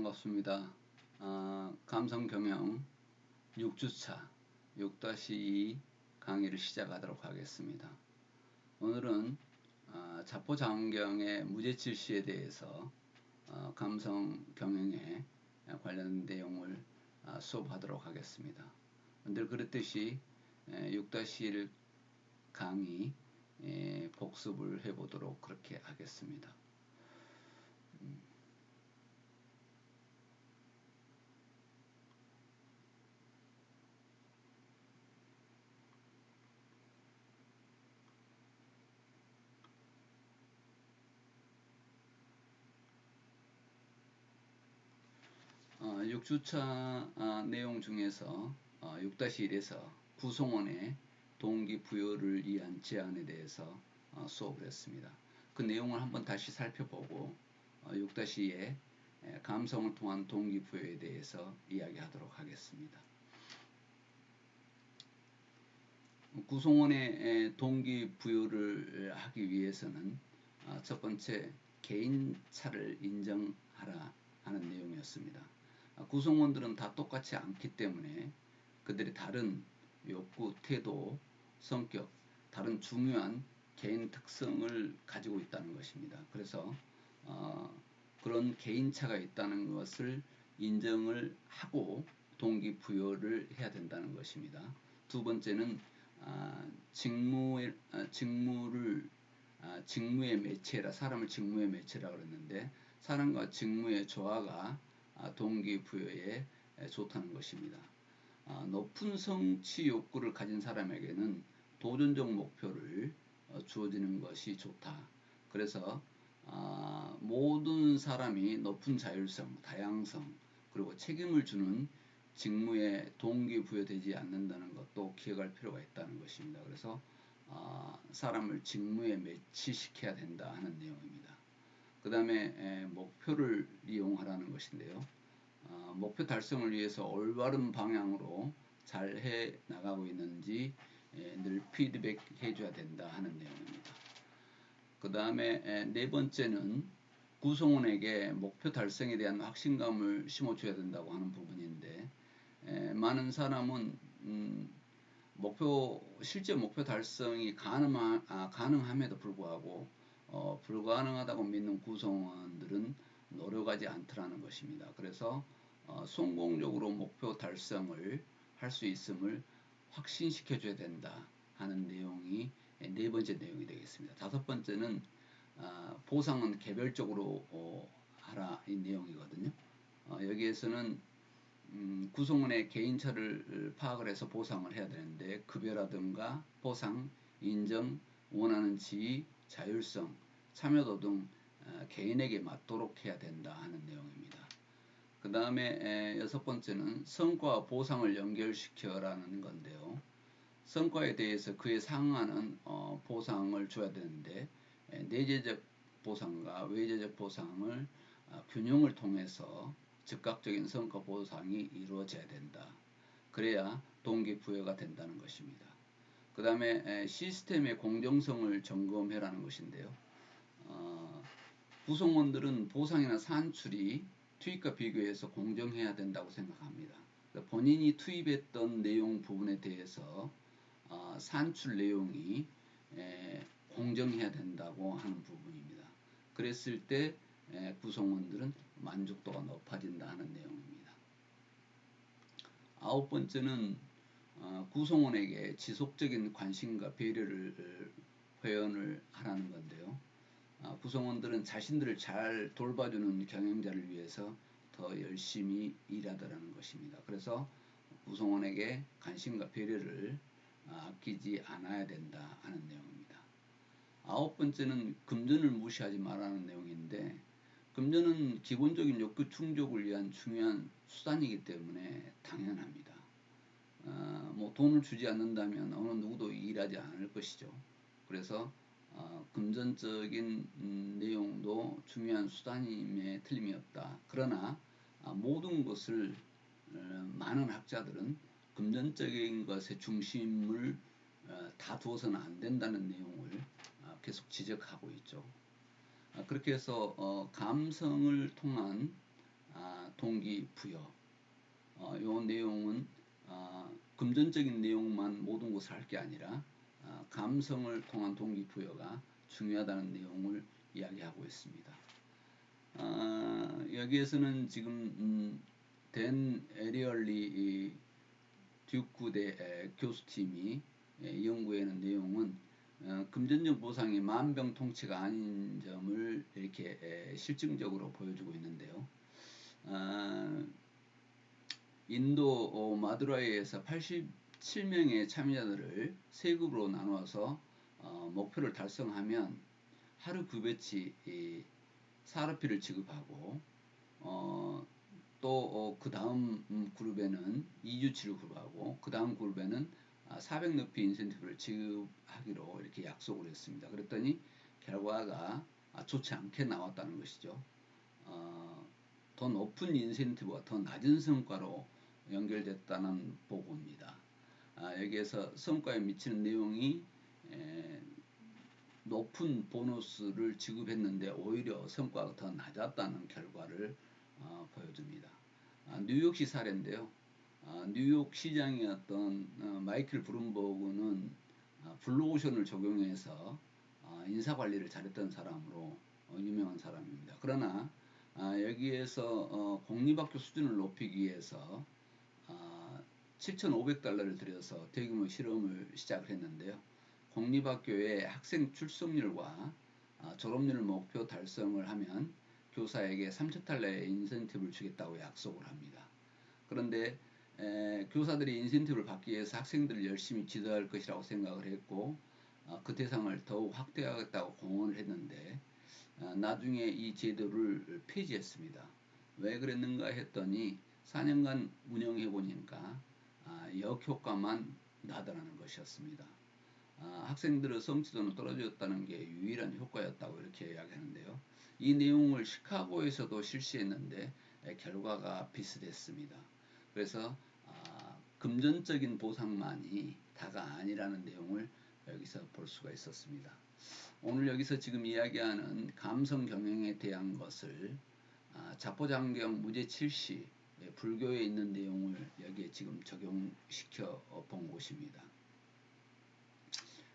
반갑습니다. 감성경영 6주차 6-2 강의를 시작하도록 하겠습니다. 오늘은 자포자원경의 무제출시에 대해서 감성경영에 관련 내용을 수업하도록 하겠습니다. 늘 그랬듯이 6-1 강의 복습을 해보도록 그렇게 하겠습니다. 6주차 내용 중에서 6-1에서 구성원의 동기부여를 위한 제안에 대해서 수업을 했습니다. 그 내용을 한번 다시 살펴보고 6-2의 감성을 통한 동기부여에 대해서 이야기하도록 하겠습니다. 구성원의 동기부여를 하기 위해서는 첫 번째 개인차를 인정하라 하는 내용이었습니다. 구성원들은 다 똑같지 않기 때문에 그들의 다른 욕구, 태도, 성격, 다른 중요한 개인 특성을 가지고 있다는 것입니다. 그래서 그런 개인차가 있다는 것을 인정을 하고 동기부여를 해야 된다는 것입니다. 두 번째는 직무의 매체라, 사람을 직무의 매체라고 그랬는데 사람과 직무의 조화가 동기부여에 좋다는 것입니다. 높은 성취 욕구를 가진 사람에게는 도전적 목표를 주어지는 것이 좋다. 그래서 모든 사람이 높은 자율성, 다양성, 그리고 책임을 주는 직무에 동기부여되지 않는다는 것도 기억할 필요가 있다는 것입니다. 그래서 사람을 직무에 매치시켜야 된다 하는 내용입니다. 그 다음에 목표를 이용하라는 것인데요. 목표 달성을 위해서 올바른 방향으로 잘 해 나가고 있는지 늘 피드백해 줘야 된다 하는 내용입니다. 그 다음에 네 번째는 구성원에게 목표 달성에 대한 확신감을 심어줘야 된다고 하는 부분인데 많은 사람은 실제 목표 달성이 가능함에도 불구하고 불가능하다고 믿는 구성원들은 노력하지 않더라는 것입니다. 그래서 성공적으로 목표 달성을 할 수 있음을 확신시켜 줘야 된다 하는 내용이 네 번째 내용이 되겠습니다. 다섯 번째는 보상은 개별적으로 하라 이 내용이거든요. 여기에서는 구성원의 개인차를 파악을 해서 보상을 해야 되는데 급여라든가 보상, 인정, 원하는 지위, 자율성, 참여도 등 개인에게 맞도록 해야 된다 하는 내용입니다. 그 다음에 여섯 번째는 성과와 보상을 연결시켜라는 건데요. 성과에 대해서 그에 상응하는 보상을 줘야 되는데 내재적 보상과 외재적 보상을 균형을 통해서 즉각적인 성과 보상이 이루어져야 된다. 그래야 동기부여가 된다는 것입니다. 그 다음에 시스템의 공정성을 점검해라는 것인데요. 구성원들은 보상이나 산출이 투입과 비교해서 공정해야 된다고 생각합니다. 본인이 투입했던 내용 부분에 대해서 산출 내용이 공정해야 된다고 하는 부분입니다. 그랬을 때 구성원들은 만족도가 높아진다 하는 내용입니다. 아홉 번째는 구성원에게 지속적인 관심과 배려를 회원을 하라는 건데요. 구성원들은 자신들을 잘 돌봐주는 경영자를 위해서 더 열심히 일하더라는 것입니다. 그래서 구성원에게 관심과 배려를 아끼지 않아야 된다 하는 내용입니다. 아홉 번째는 금전을 무시하지 말라는 내용인데 금전은 기본적인 욕구 충족을 위한 중요한 수단이기 때문에 당연합니다. 돈을 주지 않는다면 어느 누구도 일하지 않을 것이죠. 그래서 금전적인 내용도 중요한 수단임에 틀림이 없다. 그러나 모든 것을 많은 학자들은 금전적인 것의 중심을 다 두어서는 안 된다는 내용을 계속 지적하고 있죠. 그렇게 해서 감성을 통한 동기부여. 요 내용은 금전적인 내용만 모든 것을 할 게 아니라 감성을 통한 동기부여가 중요하다는 내용을 이야기하고 있습니다. 여기에서는 지금 댄 에리얼리 듀크대 교수팀이 연구하는 내용은 금전적 보상이 만병통치가 아닌 점을 이렇게 실증적으로 보여주고 있는데요. 인도 마두라이에서 87명의 참여자들을 세 급으로 나누어서 목표를 달성하면 하루 급여치 사르피를 지급하고 또 그 다음 그룹에는 2주치를 지급하고 그 다음 그룹에는 400루피 인센티브를 지급하기로 이렇게 약속을 했습니다. 그랬더니 결과가 좋지 않게 나왔다는 것이죠. 더 높은 인센티브와 더 낮은 성과로 연결됐다는 보고입니다. 여기에서 성과에 미치는 내용이 높은 보너스를 지급했는데 오히려 성과가 더 낮았다는 결과를 보여줍니다. 뉴욕시 사례인데요. 뉴욕 시장이었던 마이클 브룸버그는 블루오션을 적용해서 인사관리를 잘했던 사람으로 유명한 사람입니다. 그러나 여기에서 공립학교 수준을 높이기 위해서 7,500달러를 들여서 대규모 실험을 시작을 했는데요. 공립학교의 학생 출석률과 졸업률 목표 달성을 하면 교사에게 3,000달러의 인센티브를 주겠다고 약속을 합니다. 그런데 교사들이 인센티브를 받기 위해서 학생들을 열심히 지도할 것이라고 생각을 했고 그 대상을 더욱 확대하겠다고 공언을 했는데 나중에 이 제도를 폐지했습니다. 왜 그랬는가 했더니 4년간 운영해 보니까 역효과만 나더라는 것이었습니다. 학생들의 성취도는 떨어졌다는 게 유일한 효과였다고 이렇게 이야기하는데요. 이 내용을 시카고에서도 실시했는데 결과가 비슷했습니다. 그래서 금전적인 보상만이 다가 아니라는 내용을 여기서 볼 수가 있었습니다. 오늘 여기서 지금 이야기하는 감성 경영에 대한 것을 자포자기형 무죄칠시 불교에 있는 내용을 여기에 지금 적용시켜 본 것입니다.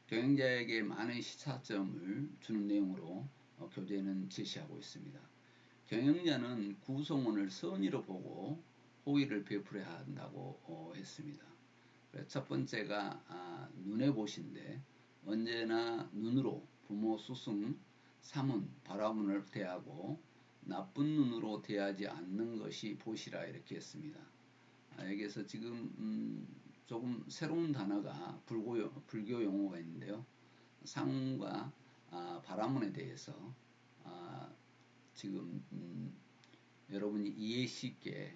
경영자에게 많은 시사점을 주는 내용으로 교재는 제시하고 있습니다. 경영자는 구성원을 선의로 보고 호의를 베풀어야 한다고 했습니다. 첫 번째가 눈에 보신데 언제나 눈으로 부모, 스승, 사문, 바라문을 대하고 나쁜 눈으로 대하지 않는 것이 보시라 이렇게 했습니다. 여기에서 지금 조금 새로운 단어가 불교 용어가 있는데요. 상문과 바라문에 대해서 지금 여러분이 이해 쉽게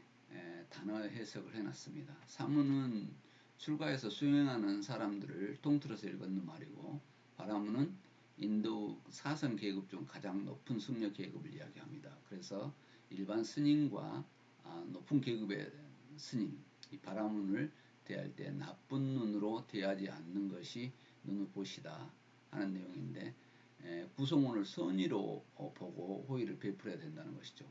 단어 해석을 해놨습니다. 사문은 출가해서 수행하는 사람들을 통틀어서 읽는 말이고 바라문은 인도 사선 계급 중 가장 높은 승려 계급을 이야기합니다. 그래서 일반 스님과 높은 계급의 스님, 이 바라문을 대할 때 나쁜 눈으로 대하지 않는 것이 눈을 보시다 하는 내용인데 구성원을 선의로 보고 호의를 베풀어야 된다는 것이죠.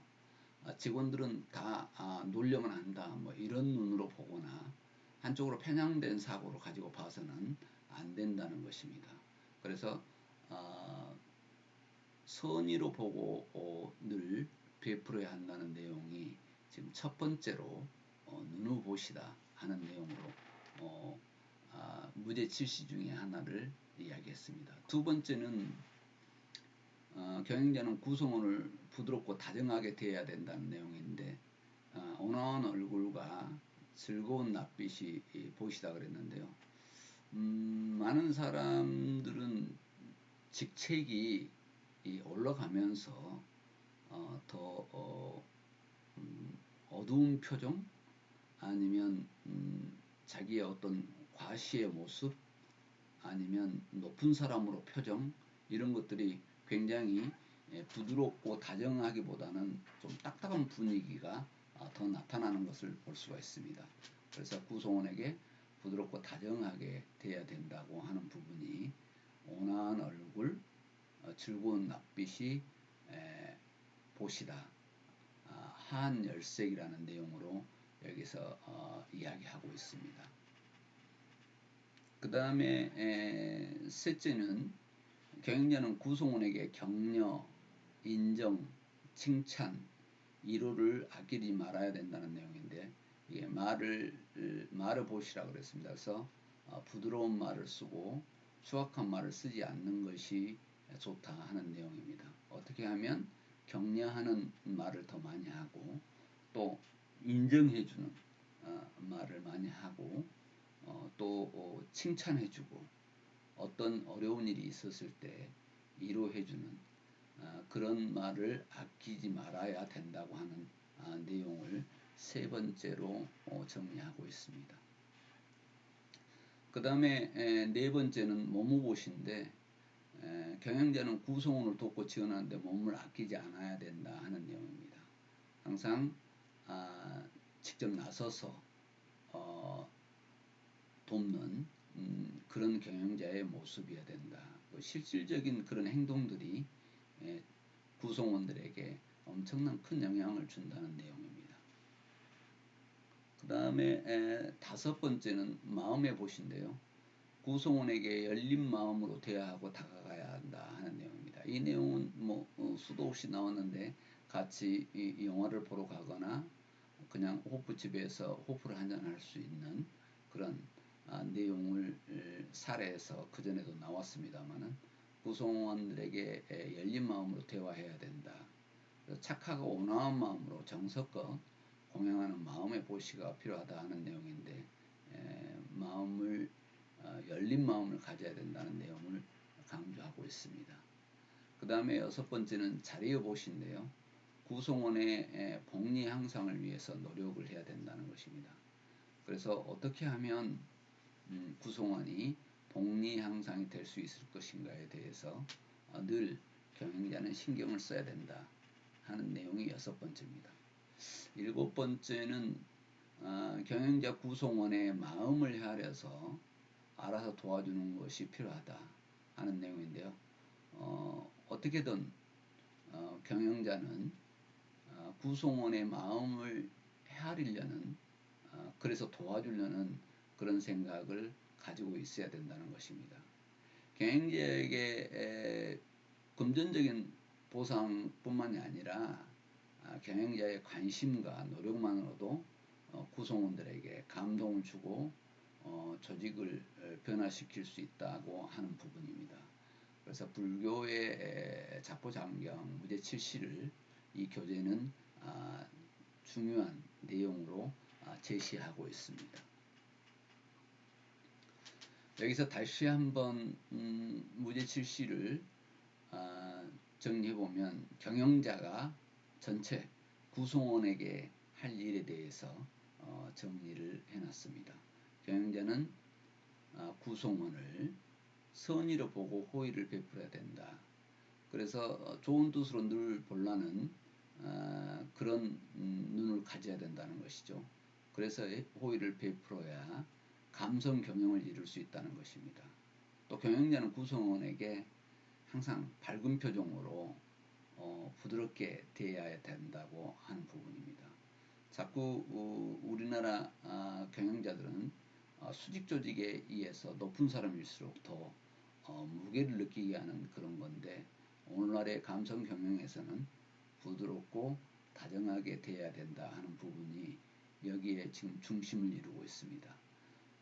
직원들은 다 놀려만 한다 뭐 이런 눈으로 보거나 한쪽으로 편향된 사고를 가지고 봐서는 안 된다는 것입니다. 그래서 선의로 보고 늘 베풀어야 한다는 내용이 지금 첫 번째로 눈을 보시다 하는 내용으로 무죄칠시 중에 하나를 이야기했습니다. 두 번째는 경영자는 구성원을 부드럽고 다정하게 대해야 된다는 내용인데 온화한 얼굴과 즐거운 낯빛이 보시다 그랬는데요. 많은 사람들은 직책이 올라가면서 더 어두운 표정 아니면 자기의 어떤 과시의 모습 아니면 높은 사람으로 표정 이런 것들이 굉장히 부드럽고 다정하기보다는 좀 딱딱한 분위기가 더 나타나는 것을 볼 수가 있습니다. 그래서 구성원에게 부드럽고 다정하게 대해야 된다고 하는 부분이 온화한 얼굴, 즐거운 낯빛이 보시다 하한열색이라는 내용으로 여기서 이야기하고 있습니다. 그 다음에 셋째는 경영자는 구성원에게 격려, 인정, 칭찬, 위로를 아끼지 말아야 된다는 내용인데, 이게 말을 보시라 그랬습니다. 그래서 부드러운 말을 쓰고 수확한 말을 쓰지 않는 것이 좋다 하는 내용입니다. 어떻게 하면 격려하는 말을 더 많이 하고 또 인정해주는 말을 많이 하고 또 칭찬해주고 어떤 어려운 일이 있었을 때 위로해주는 그런 말을 아끼지 말아야 된다고 하는 내용을 세 번째로 정리하고 있습니다. 그 다음에 네 번째는 몸무보시인데, 경영자는 구성원을 돕고 지원하는데 몸을 아끼지 않아야 된다 하는 내용입니다. 항상 직접 나서서 돕는 그런 경영자의 모습이어야 된다. 실질적인 그런 행동들이 구성원들에게 엄청난 큰 영향을 준다는 내용입니다. 그 다음에 다섯 번째는 마음의 보시인데요. 구성원에게 열린 마음으로 대화하고 다가가야 한다 하는 내용입니다. 이 내용은 수도 없이 나왔는데 같이 이 영화를 보러 가거나 그냥 호프집에서 호프를 한잔할 수 있는 그런 내용을 사례에서 그전에도 나왔습니다만은 구성원들에게 열린 마음으로 대화해야 된다. 착하고 온화한 마음으로 정성껏 공양하는 마음의 보시가 필요하다 하는 내용인데, 마음을 열린 마음을 가져야 된다는 내용을 강조하고 있습니다. 그 다음에 여섯 번째는 자리의 보시인데요. 구성원의 복리 향상을 위해서 노력을 해야 된다는 것입니다. 그래서 어떻게 하면 구성원이 복리 향상이 될 수 있을 것인가에 대해서 늘 경영자는 신경을 써야 된다 하는 내용이 여섯 번째입니다. 일곱 번째는 경영자 구성원의 마음을 헤아려서 알아서 도와주는 것이 필요하다 하는 내용인데요. 어떻게든 경영자는 구성원의 마음을 헤아리려는 그래서 도와주려는 그런 생각을 가지고 있어야 된다는 것입니다. 경영자에게 금전적인 보상뿐만이 아니라 경영자의 관심과 노력만으로도 구성원들에게 감동을 주고 조직을 변화시킬 수 있다고 하는 부분입니다. 그래서 불교의 자포자기경 무제칠시를 이 교재는 중요한 내용으로 제시하고 있습니다. 여기서 다시 한번 무제칠시를 정리해보면 경영자가 전체 구성원에게 할 일에 대해서 정리를 해놨습니다. 경영자는 구성원을 선의로 보고 호의를 베풀어야 된다. 그래서 좋은 뜻으로 늘 보려는 그런 눈을 가져야 된다는 것이죠. 그래서 호의를 베풀어야 감성 경영을 이룰 수 있다는 것입니다. 또 경영자는 구성원에게 항상 밝은 표정으로 부드럽게 대해야 된다고 하는 부분입니다. 자꾸 우리나라 경영자들은 수직 조직에 의해서 높은 사람일수록 더 무게를 느끼게 하는 그런 건데, 오늘날의 감성 경영에서는 부드럽고 다정하게 대해야 된다 하는 부분이 여기에 지금 중심을 이루고 있습니다.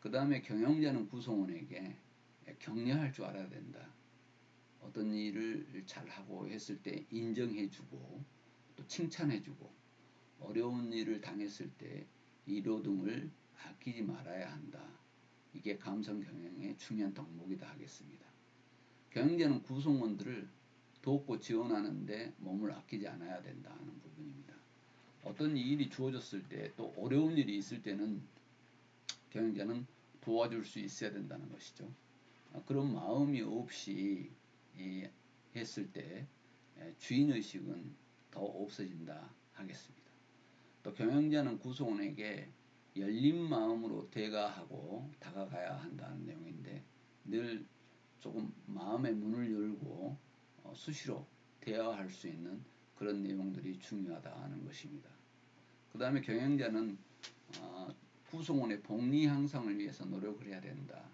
그 다음에 경영자는 구성원에게 격려할 줄 알아야 된다. 어떤 일을 잘하고 했을 때 인정해주고 또 칭찬해주고 어려운 일을 당했을 때 위로 등을 아끼지 말아야 한다. 이게 감성 경영의 중요한 덕목이다 하겠습니다. 경영자는 구성원들을 돕고 지원하는데 몸을 아끼지 않아야 된다 하는 부분입니다. 어떤 일이 주어졌을 때 또 어려운 일이 있을 때는 경영자는 도와줄 수 있어야 된다는 것이죠. 그런 마음이 없이 했을 때 주인의식은 더 없어진다 하겠습니다. 또 경영자는 구성원에게 열린 마음으로 대화하고 다가가야 한다는 내용인데, 늘 조금 마음의 문을 열고 수시로 대화할 수 있는 그런 내용들이 중요하다 하는 것입니다. 다음에 경영자는 구성원의 복리 향상을 위해서 노력을 해야 된다.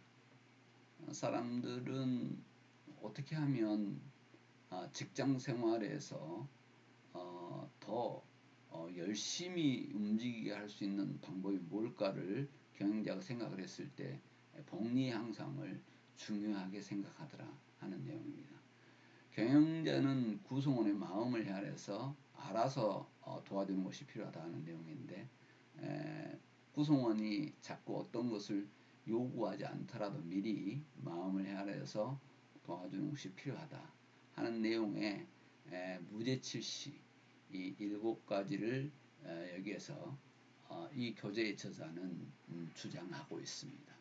사람들은 어떻게 하면 직장 생활에서 더 열심히 움직이게 할 수 있는 방법이 뭘까를 경영자가 생각을 했을 때 복리 향상을 중요하게 생각하더라 하는 내용입니다. 경영자는 구성원의 마음을 헤아려서 알아서 도와주는 것이 필요하다 하는 내용인데, 구성원이 자꾸 어떤 것을 요구하지 않더라도 미리 마음을 헤아려서 도와주는 것이 필요하다 하는 내용의 무제칠시 이 7가지를 여기에서 이 교재의 저자는 주장하고 있습니다.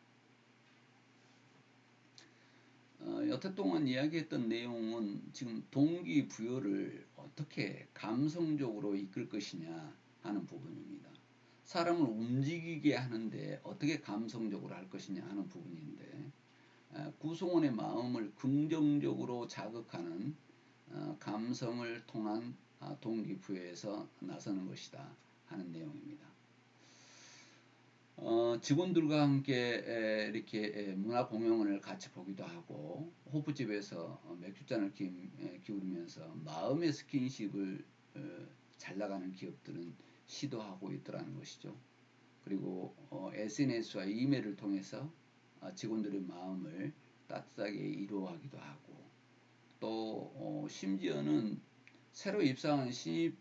여태 동안 이야기했던 내용은 지금 동기부여를 어떻게 감성적으로 이끌 것이냐 하는 부분입니다. 사람을 움직이게 하는데 어떻게 감성적으로 할 것이냐 하는 부분인데, 구성원의 마음을 긍정적으로 자극하는 감성을 통한 동기부여에서 나서는 것이다 하는 내용입니다. 직원들과 함께 이렇게 문화공연을 같이 보기도 하고, 호프집에서 맥주잔을 기울이면서 마음의 스킨십을 잘 나가는 기업들은 시도하고 있더라는 것이죠. 그리고 SNS와 이메일을 통해서 직원들의 마음을 따뜻하게 이루어하기도 하고, 또 심지어는 새로 입사한 신입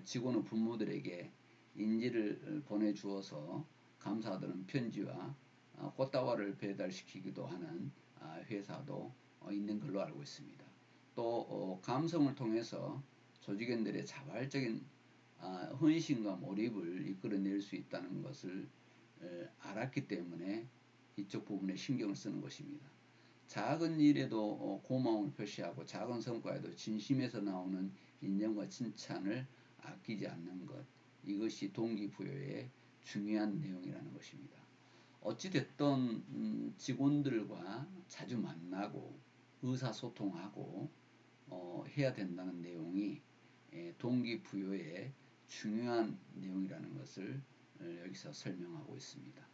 직원의 부모들에게 인지를 보내주어서 감사드리는 편지와 꽃다발을 배달시키기도 하는 회사도 있는 걸로 알고 있습니다. 또 감성을 통해서 조직원들의 자발적인 헌신과 몰입을 이끌어낼 수 있다는 것을 알았기 때문에 이쪽 부분에 신경을 쓰는 것입니다. 작은 일에도 고마움을 표시하고 작은 성과에도 진심에서 나오는 인정과 칭찬을 아끼지 않는 것, 이것이 동기부여의 중요한 내용이라는 것입니다. 어찌됐든 직원들과 자주 만나고 의사소통하고 해야 된다는 내용이 동기부여의 중요한 내용이라는 것을 여기서 설명하고 있습니다.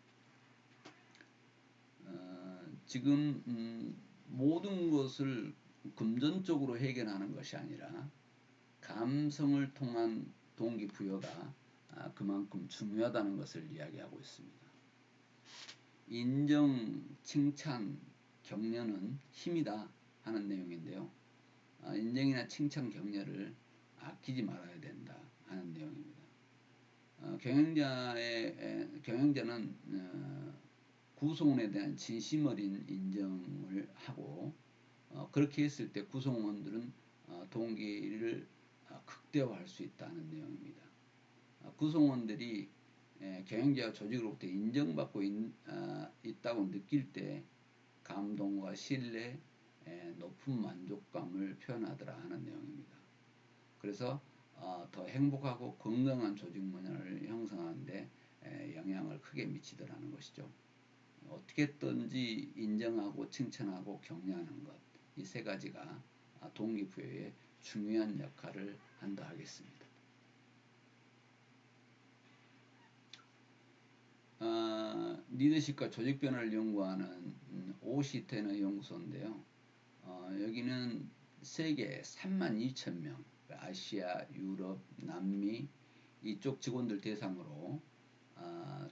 지금 모든 것을 금전적으로 해결하는 것이 아니라 감성을 통한 동기부여가 그만큼 중요하다는 것을 이야기하고 있습니다. 인정, 칭찬, 격려는 힘이다 하는 내용인데요. 인정이나 칭찬, 격려를 아끼지 말아야 된다 하는 내용입니다. 경영자는 구성원에 대한 진심 어린 인정을 하고, 그렇게 했을 때 구성원들은 동기를 극대화할 수 있다는 내용입니다. 구성원들이 경영자와 조직으로부터 인정받고 있다고 느낄 때 감동과 신뢰, 높은 만족감을 표현하더라 하는 내용입니다. 그래서 더 행복하고 건강한 조직 문화를 형성하는데 영향을 크게 미치더라는 것이죠. 어떻게든지 인정하고 칭찬하고 격려하는 것, 이 3가지가 동기부여에 중요한 역할을 한다 하겠습니다. 리더십과 조직 변화를 연구하는 오시테너 연구소인데요. 여기는 세계 32,000명, 아시아, 유럽, 남미 이쪽 직원들 대상으로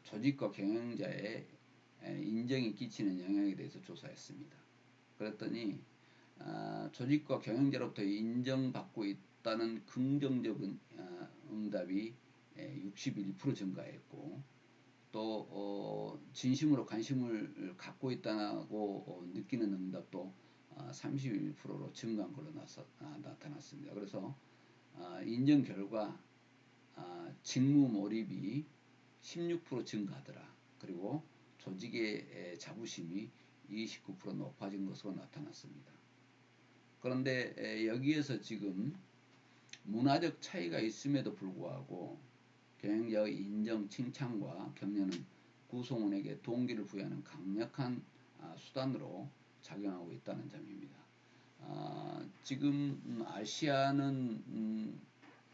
조직과 경영자의 인정이 끼치는 영향에 대해서 조사했습니다. 그랬더니 조직과 경영자로부터 인정받고 있다는 긍정적인 응답이 61% 증가했고, 또 진심으로 관심을 갖고 있다고 느끼는 응답도 31%로 증가한 걸로 나타났습니다. 그래서 인정 결과 직무 몰입이 16% 증가하더라. 그리고 조직의 자부심이 29% 높아진 것으로 나타났습니다. 그런데 여기에서 지금 문화적 차이가 있음에도 불구하고 경영자의 인정, 칭찬과 격려는 구성원에게 동기를 부여하는 강력한 수단으로 작용하고 있다는 점입니다. 지금 아시아는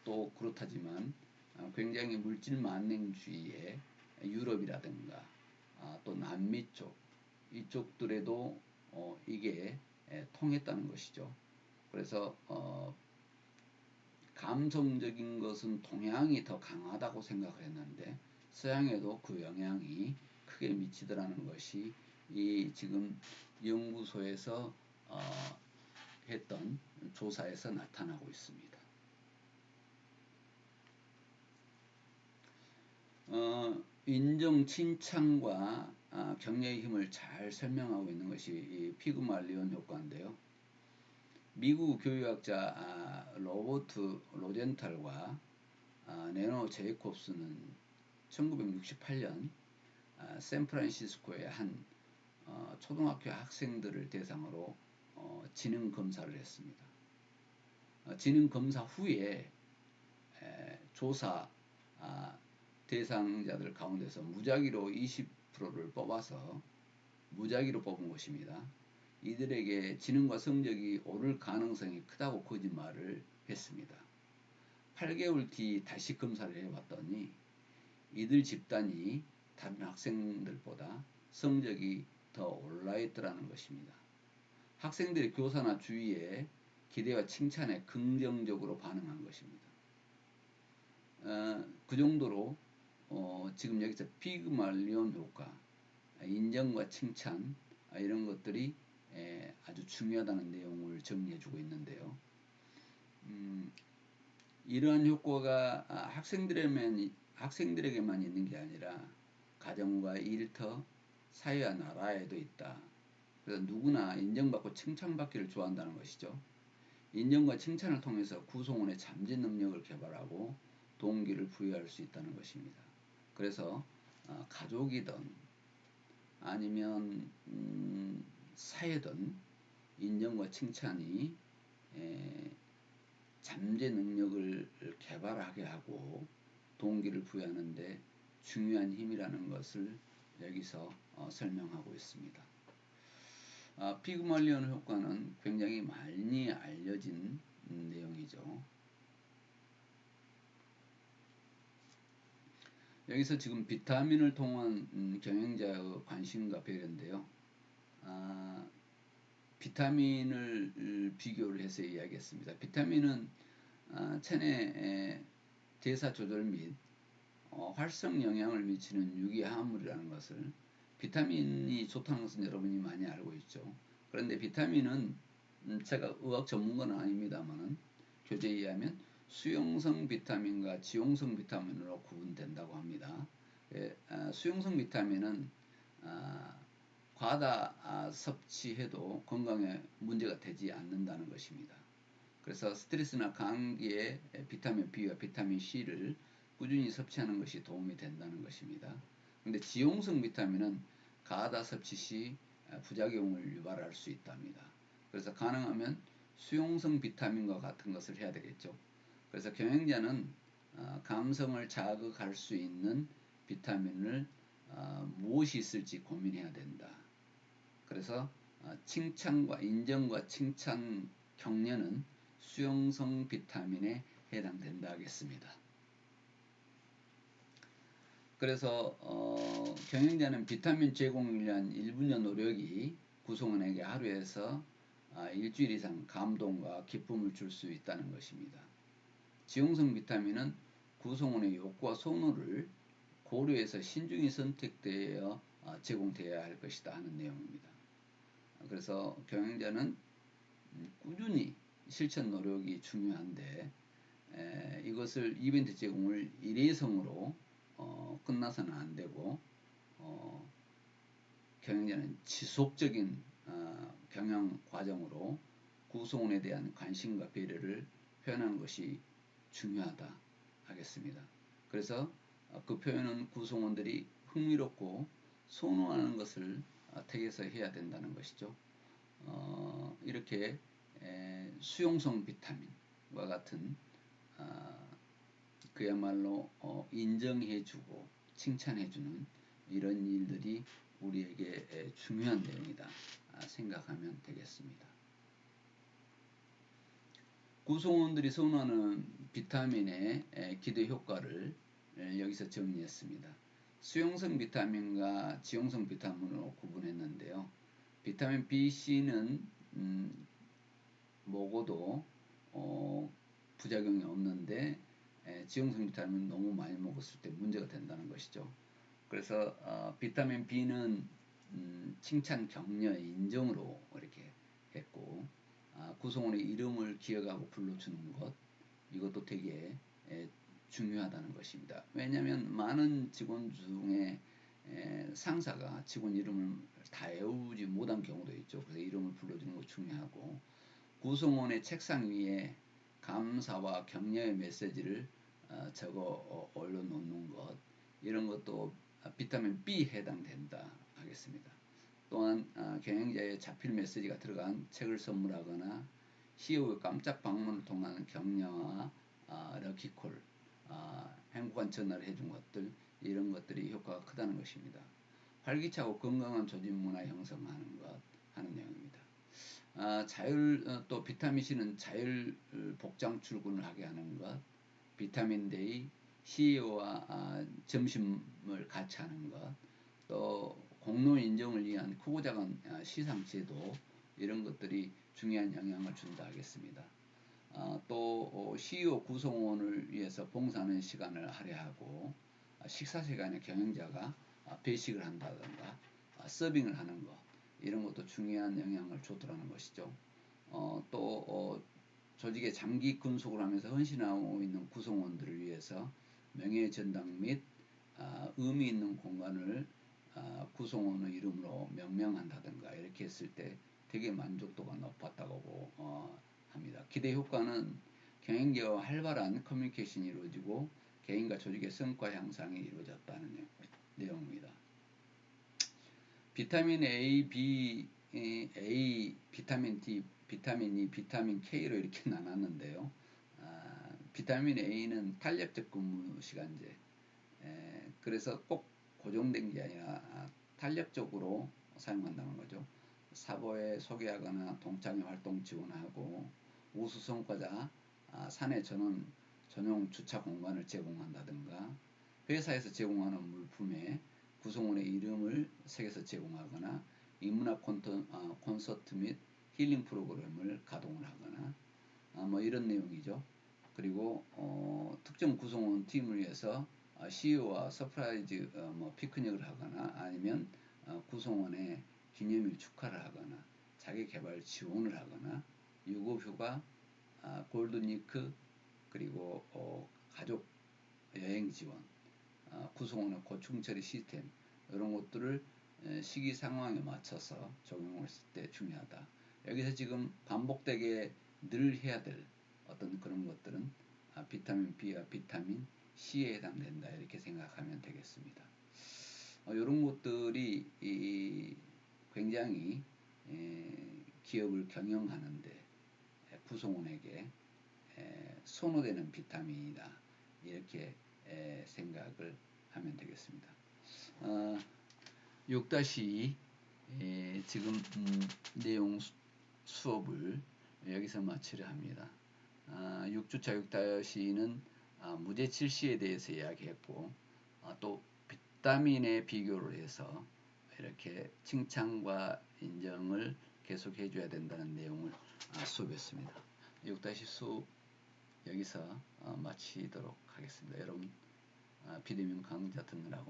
또 그렇다지만 굉장히 물질 만능주의의 유럽이라든가 또 남미 쪽 이쪽들에도 이게 통했다는 것이죠. 그래서 감성적인 것은 동양이 더 강하다고 생각을 했는데 서양에도 그 영향이 크게 미치더라는 것이 이 지금 연구소에서 했던 조사에서 나타나고 있습니다. 인정, 칭찬과 격려의 힘을 잘 설명하고 있는 것이 이 피그말리온 효과인데요. 미국 교육학자 로버트 로젠탈과 네노 제이콥스는 1968년 샌프란시스코의 한 초등학교 학생들을 대상으로 지능 검사를 했습니다. 지능 검사 후에 조사 대상자들 가운데서 무작위로 20%를 뽑아서 무작위로 뽑은 것입니다. 이들에게 지능과 성적이 오를 가능성이 크다고 거짓말을 했습니다. 8개월 뒤 다시 검사를 해봤더니 이들 집단이 다른 학생들보다 성적이 더 올라있더라는 것입니다. 학생들이 교사나 주위의 기대와 칭찬에 긍정적으로 반응한 것입니다. 그 정도로 지금 여기서 피그말리온 효과, 인정과 칭찬 이런 것들이 아주 중요하다는 내용을 정리해주고 있는데요. 이러한 효과가 학생들에게만 있는 게 아니라 가정과 일터, 사회와 나라에도 있다. 그래서 누구나 인정받고 칭찬받기를 좋아한다는 것이죠. 인정과 칭찬을 통해서 구성원의 잠재 능력을 개발하고 동기를 부여할 수 있다는 것입니다. 그래서 가족이든 아니면 사회든 인정과 칭찬이 잠재 능력을 개발하게 하고 동기를 부여하는 데 중요한 힘이라는 것을 여기서 설명하고 있습니다. 피그말리온 효과는 굉장히 많이 알려진 내용이죠. 여기서 지금 비타민을 통한 경영자의 관심과 배려인데요. 비타민을 비교를 해서 이야기했습니다. 비타민은 체내 대사 조절 및 활성 영향을 미치는 유기화합물이라는 것을 비타민이 좋다는 것은 여러분이 많이 알고 있죠. 그런데 비타민은 제가 의학 전문가는 아닙니다만은 교재에 의하면 수용성 비타민과 지용성 비타민으로 구분된다고 합니다. 수용성 비타민은 과다 섭취해도 건강에 문제가 되지 않는다는 것입니다. 그래서 스트레스나 감기에 비타민 B와 비타민 C를 꾸준히 섭취하는 것이 도움이 된다는 것입니다. 그런데 지용성 비타민은 과다 섭취 시 부작용을 유발할 수 있답니다. 그래서 가능하면 수용성 비타민과 같은 것을 해야 되겠죠. 그래서 경영자는 감성을 자극할 수 있는 비타민을 무엇이 있을지 고민해야 된다. 그래서 칭찬과 인정과 칭찬 격려는 수용성 비타민에 해당된다 하겠습니다. 그래서 경영자는 비타민 제공을 위한 1분여 노력이 구성원에게 하루에서 일주일 이상 감동과 기쁨을 줄 수 있다는 것입니다. 지용성 비타민은 구성원의 욕구와 선호를 고려해서 신중히 선택되어 제공되어야 할 것이다 하는 내용입니다. 그래서 경영자는 꾸준히 실천 노력이 중요한데 이것을 이벤트 제공을 일회성으로 끝나서는 안 되고 경영자는 지속적인 경영 과정으로 구성원에 대한 관심과 배려를 표현하는 것이 중요하다 하겠습니다. 그래서 그 표현은 구성원들이 흥미롭고 선호하는 것을 택해서 해야 된다는 것이죠. 이렇게 수용성 비타민과 같은 그야말로 인정해주고 칭찬해주는 이런 일들이 우리에게 중요한 내용이다 생각하면 되겠습니다. 구성원들이 선호하는 비타민의 기대 효과를 여기서 정리했습니다. 수용성 비타민과 지용성 비타민으로 구분했는데요. 비타민 B, C는 먹어도 부작용이 없는데 지용성 비타민은 너무 많이 먹었을 때 문제가 된다는 것이죠. 그래서 비타민 B는 칭찬, 격려, 인정으로 이렇게 했고, 구성원의 이름을 기억하고 불러주는 것, 이것도 되게 중요하다는 것입니다. 왜냐하면 많은 직원 중에 상사가 직원 이름을 다 외우지 못한 경우도 있죠. 그래서 이름을 불러주는 것 중요하고, 구성원의 책상 위에 감사와 격려의 메시지를 적어 올려놓는 것, 이런 것도 비타민 B 해당된다 하겠습니다. 또한 경영자의 자필 메시지가 들어간 책을 선물하거나 CEO의 깜짝 방문을 통한 격려와 럭키콜, 행복한 전화를 해준 것들, 이런 것들이 효과가 크다는 것입니다. 활기차고 건강한 조직 문화 형성하는 것 하는 내용입니다. 또 비타민 C는 자율 복장 출근을 하게 하는 것, 비타민 데이, CEO와 점심을 같이 하는 것, 또 공로 인정을 위한 크고 작은 시상 제도, 이런 것들이 중요한 영향을 준다 하겠습니다. 또 CEO 구성원을 위해서 봉사하는 시간을 할애하고 식사 시간에 경영자가 배식을 한다든가 서빙을 하는 것, 이런 것도 중요한 영향을 주더라는 것이죠. 또 조직의 장기 근속을 하면서 헌신하고 있는 구성원들을 위해서 명예의 전당 및 의미 있는 공간을 구성원의 이름으로 명명한다든가 이렇게 했을 때 되게 만족도가 높았다고 합니다. 기대 효과는 경영계와 활발한 커뮤니케이션이 이루어지고 개인과 조직의 성과 향상이 이루어졌다는 내용입니다. 비타민 A, B, A, 비타민 D, 비타민 E, 비타민 K로 이렇게 나눴는데요. 비타민 A는 탄력적 근무 시간제, 그래서 꼭 고정된 게 아니라 탄력적으로 사용한다는 거죠. 사보에 소개하거나 동창회 활동 지원하고 우수 성과자 사내 전용 주차 공간을 제공한다든가 회사에서 제공하는 물품에 구성원의 이름을 새겨서 제공하거나 인문학 콘서트 및 힐링 프로그램을 가동을 하거나 뭐 이런 내용이죠. 그리고 특정 구성원 팀을 위해서 CEO와 서프라이즈 뭐 피크닉을 하거나 아니면 구성원의 기념일 축하를 하거나 자기 개발 지원을 하거나 유급휴가, 골든위크, 그리고 가족 여행 지원, 구성원의 고충 처리 시스템, 이런 것들을 시기 상황에 맞춰서 적용을 했을 때 중요하다. 여기서 지금 반복되게 늘 해야 될 어떤 그런 것들은 비타민 B와 비타민 C에 해당된다, 이렇게 생각하면 되겠습니다. 이런 것들이 굉장히 기업을 경영하는데 구성원에게 선호되는 비타민이다, 이렇게 생각을 하면 되겠습니다. 6-2 지금 내용 수업을 여기서 마치려 합니다. 6주차 6-2는 무제 칠시에 대해서 이야기했고 또 비타민에 비교를 해서 이렇게 칭찬과 인정을 계속 해줘야 된다는 내용을 수업했습니다. 6-2 수업 여기서 마치도록 하겠습니다. 여러분 비대면 강좌 듣느라고